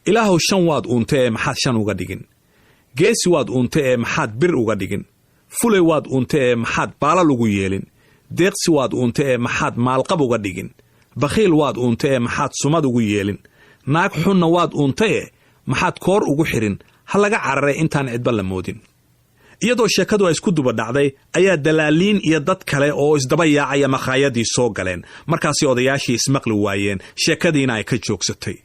ilaahow 5 waad uunta ee maxaad 5 uga dhigin geesi waad uunta ee maxaad bir uga dhigin fulay waad uunta ee maxaad baala lagu yeelin deeqsi waad uunta ee maxaad maalqab uga dhigin bakhiil waad uunta ee maxaad sumad ugu yeelin naag xunna waad uunta ee maxaad koor ugu xirin ha laga cararay intaan cidba la moodin iyadoo sheekadu ay isku duba dhacday ayaa dalaaliin iyo dad kale oo isdaba yaacaya makhaayadii soo galeen markaasi odayaashii ismaqli waayeen sheekadiina ay ka joogsatay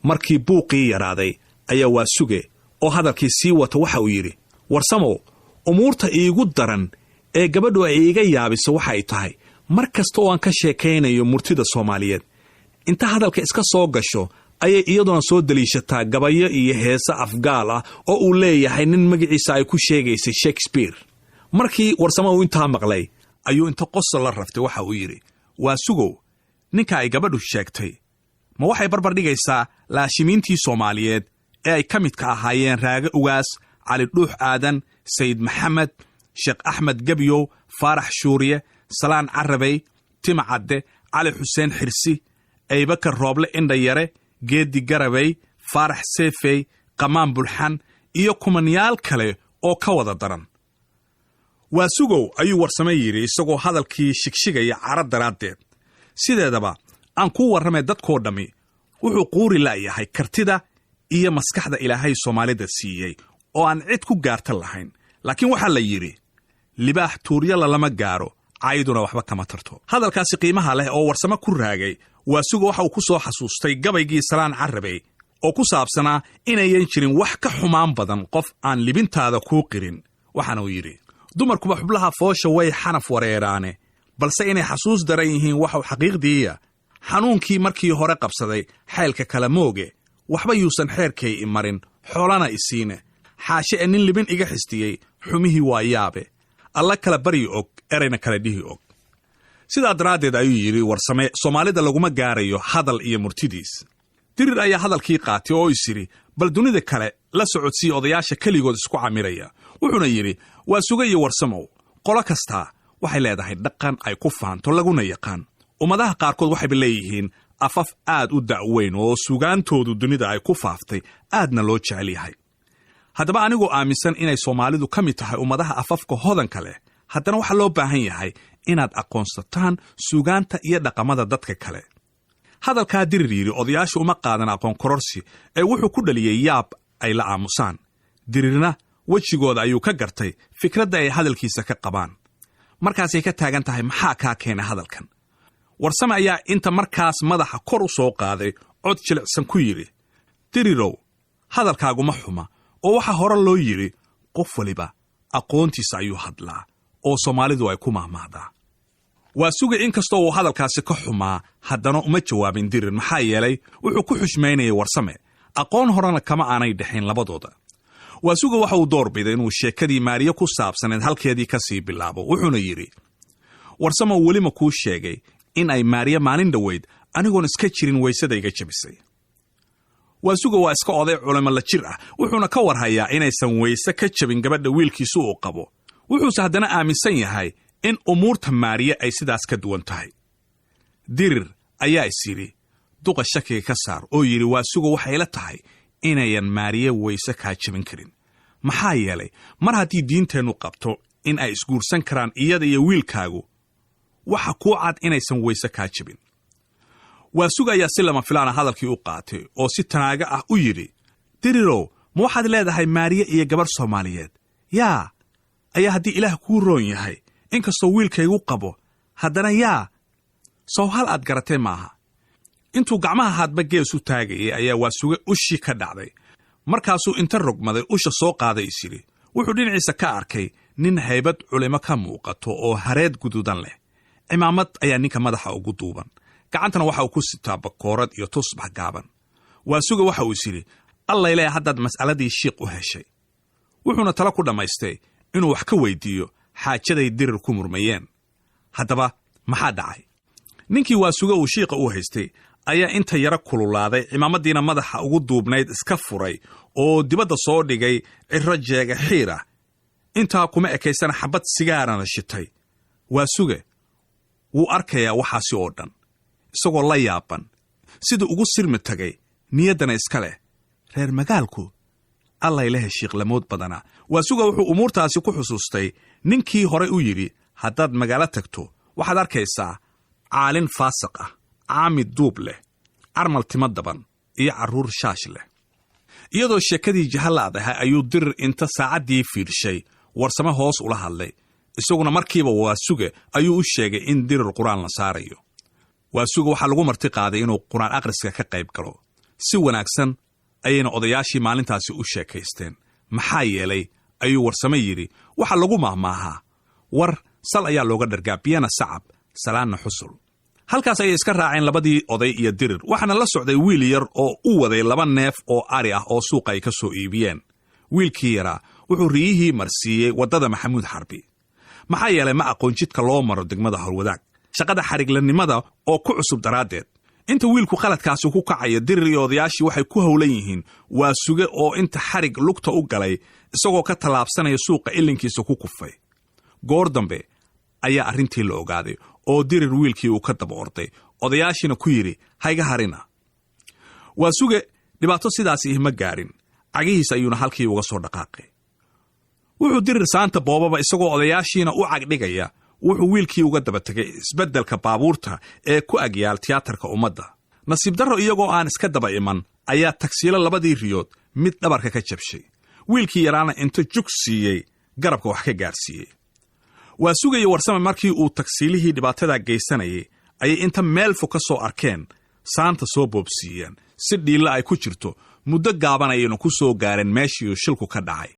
markii buuqii yaraaday ayaa Waasuge oo hadalkii sii wata waxa uu yiri warsamow umuurta iigu daran ee gabadhu ay iga yaabiso waxa ay tahay markasta oo aan ka sheekaynayo murtida Soomaaliyeed inta hadalka iska soo gasho ayay iyaduna soo daliishataa gabayo iyo heesa afgaal ah oo uu leeyahay nin magaciisa ay ku sheegaysay Shakespeare markii Warsamow inta maqlay ayuu inta qosol la raftay waxa uu yiri Waasugow ninka ay gabadhu sheegtay ma waxay barbar dhigaysaa laashimiintii Soomaaliyeed ee ay ka mid ka ahaayeen Raaga Ugaas Cali Dhuux Aadan Sayid Maxamed Sheekh Axmed Gabiyow Faarax Shuuriye Salaan Carabay Timcadde Cali Xuseen Xirsi Aybakar Rooble Indhayare Geedi Garabay Faarax Seefey Qamaan Bulxan iyo kumanyaal kale oo ka wada daran Waasugow ayuu Warsamay yiri isagoo hadalkii shigshigaya carab daraadeed sideedaba aan ku warramay dadkoo dhami wuxuu quuri laayahay kartida iyo maskaxda Ilaahay Soomaalida siiyay oo aan cid ku gaarta lahayn laakiin waxa la yiri libaax tuuryala lama gaaro cayduna waxba kama tarto hadalkaasi qiimaha leh oo Warsamo ku raagay Waasugo waxa uu ku soo xasuustay gabaygii Salaan Carabay oo ku saabsanaa inayan jirin wax ka xumaan badan qof aan libintaada ku qirin waxana uu yiri dumarkuba xublaha foosha way xanaf wareeraane balse inay xasuus daran yihiin waxa xaqiiqdiiya xanuunkii markii hore qabsaday xeelka kala mooge waxba yuusan xeerkay imarin xoolana isiine xaashe nin libin iga xistiyay xumihii waa yaabe alla kala bari og erayna kala dhihi og sidaa daraadeed ayuu yiri Warsame Soomaalida laguma gaarayo hadal iyo murtidiis dirir ayaa hadalkii qaatay oo isiri bal dunida kale la socodsii odayaasha kaligood isku camiraya wuxuuna yiri Waasuge iyo Warsamow qolo kasta waxay leedahay dhaqan ay ku faanto laguna yaqaan ummadaha qaarkood waxay leeyihiin afaf aad u dacweyn oo suugaantoodu dunida ay ku faaftay aadna loo jecel yahay haddaba anigoo aaminsan inay Soomaalidu ka mid tahay ummadaha afafka hodanka leh haddana waxa loo baahan yahay inaad aqoonsataan suugaanta iyo dhaqamada dadka kale hadalkaa dirir yiri odayaashu uma qaadan aqoon kororsi ee wuxuu ku dhaliyay yaab ay la aamusaan dirirna wajigooda ayuu ka gartay fikradda ay hadalkiisa ka qabaan markaasay ka taagan tahay maxaa ka keenay hadalkan Warsame ayaa inta markaas madaxa kor u soo qaaday cod jilicsan ku yiri dirirow hadalkaagu ma xuma oo waxa hore loo yiri qof waliba aqoontiisa ayuu hadlaa oo Soomaalidu ay ku mahmahdaa Waasuge inkastoo uu hadalkaasi ka xumaa haddana uma jawaabin dirir maxaa yeelay wuxuu ku xushmeynayay Warsame aqoon horena kama aanay dhixin labadooda Waasuge waxa uu doorbiday inuu sheekadii Maariya ku saabsaneed halkeedii ka sii bilaabo wuxuuna yiri Warsame weli ma ku sheegay in ay Maariya maalin dhaweyd anigoon iska jirin weysadayga jabisay Waasuge waa iska oday culimo la jir ah wuxuuna ka warhayaa inaysan weyse ka jabin gabadha wiilkiisu uu qabo wuxuu haddana aaminsan yahay in umuurta Maariya ay sidaas ka duwan tahay dirir ayaa isiri duqa shakiga ka saar oo yiri Waasuge waxay la tahay inayan Maariya weyse ka jabin karin maxaa yeelay mar haddii diinteenu qabto in ay isguursan karaan iyada iyo wiilkaagu waxa ku cad inaysan weyse ka jabin Waasuge ayaa si lama filaan hadalkii u qaatay oo si tanaaga ah u yiri dirirow ma waxaad leedahay Maariya iyo gabar Soomaaliyeed yaa ayaa haddii Ilaah kuu roon yahay inkastoo wiilkaygu qabo haddana yaa soo hal aad garatay maaha intuu gacmaha hadba gees u taagayay ayaa Waasuge ushi ka dhacday markaasuu inta rogmaday usha soo qaaday isiri wuxuu dhinaciisa ka arkay nin haybad culimo ka muuqato oo hareed guduudan leh cimaamad ayaa ninka madaxa ugu duuban gacantana waxa uu ku sitaa bakoorad iyo tusbax gaaban Waasuge waxa uu isiri alla ilaahay haddaad mas'aladii shiiq u heshay wuxuuna tala ku dhamaystay inuu wax ka weydiiyo xaajaday dirir ku murmayeen haddaba maxaa dhacay ninkii Waasuge uu shiiqa u haystay ayaa inta yara kululaaday cimaamadiina madaxa ugu duubnayd iska furay oo dibadda soo dhigay cirro jeega xiira intaa kuma ekaysan xabad sigaarana shitay Waasuge wuu arkayaa waxaasi oo dhan isagoo la yaaban sida ugu sirmi tagay niyaddana iska leh reer magaalku allay la heshiiqlamood badana. Waasuga wuxuu umuurtaasi ku xusuustay ninkii hore u yidhi, haddaad magaalo tagto waxaad arkaysaa caalin faasiq ah, caamid duub leh, carmal timo daban iyo carruur shaash leh. iyadoo sheekadii jahalaad ahaa ayuu dirir inta saacaddii fiirshay warsame hoos ula hadlay. isaguna markiiba Waasuge ayuu u sheegay in dirir quraan la saarayo. Waasuge waxaa lagu marti qaaday inuu quraan akhriska ka qayb galo. si wanaagsan ayayna odayaashii maalintaasi u sheekaysteen. maxaa yeelay ayuu warsame yidhi, waxa lagu mahmaahaa war sal ayaa looga dhargaa biyana sacab, salaanna xusul. halkaas ayay iska raaceen labadii oday iyo dirir, waxaana la socday wiil yar oo u waday 2 neef oo ari ah oo suuqa ay ka soo iibiyeen. wiilkii yaraa wuxuu riyihii marsiiyey waddada Maxamuud Xarbi. maxaa yeelay ma aqoon jidka loo maro degmada Howlwadaag, shaqada xariglanimada oo ku cusub daraaddeed. inta wiilku qaladkaasi ku kacaya, dirir iyo odayaashii waxay ku howlan yihiin Waasuge oo inta xarig lugta u galay isagoo ka tallaabsanaya suuqa ilinkiisa ku kufay. goor dambe ayaa arrintii la ogaaday oo dirir wiilkii uu ka daba orday, odayaashiina ku yidhi hayga harina. Waasuge dhibaato sidaasi ihma gaarin, cagihiis ayuuna halkii uga soo dhaqaaqay. wuxuu dirir saanta boobaba isagoo odayaashiina u cagdhigaya, wuxuu wiilkii uga daba tegay isbeddelka baabuurta ee ku agyaal tiyaatarka ummadda. nasiib darro iyagoo aan iska daba iman ayaa tagsiilo 2 riyood mid dhabarka ka jabshay. wiilkii yaraana inta jug siiyey garabka wax ka gaarsiiyey. Waasuge iyo warsame markii uu tagsiilihii dhibaatada geysanayay ayay inta meel fog ka soo arkeen saanta soo boobsiiyeen si dhiilla ay ku jirto. muddo gaaban ayayna ku soo gaareen meeshii shilku ka dhacay.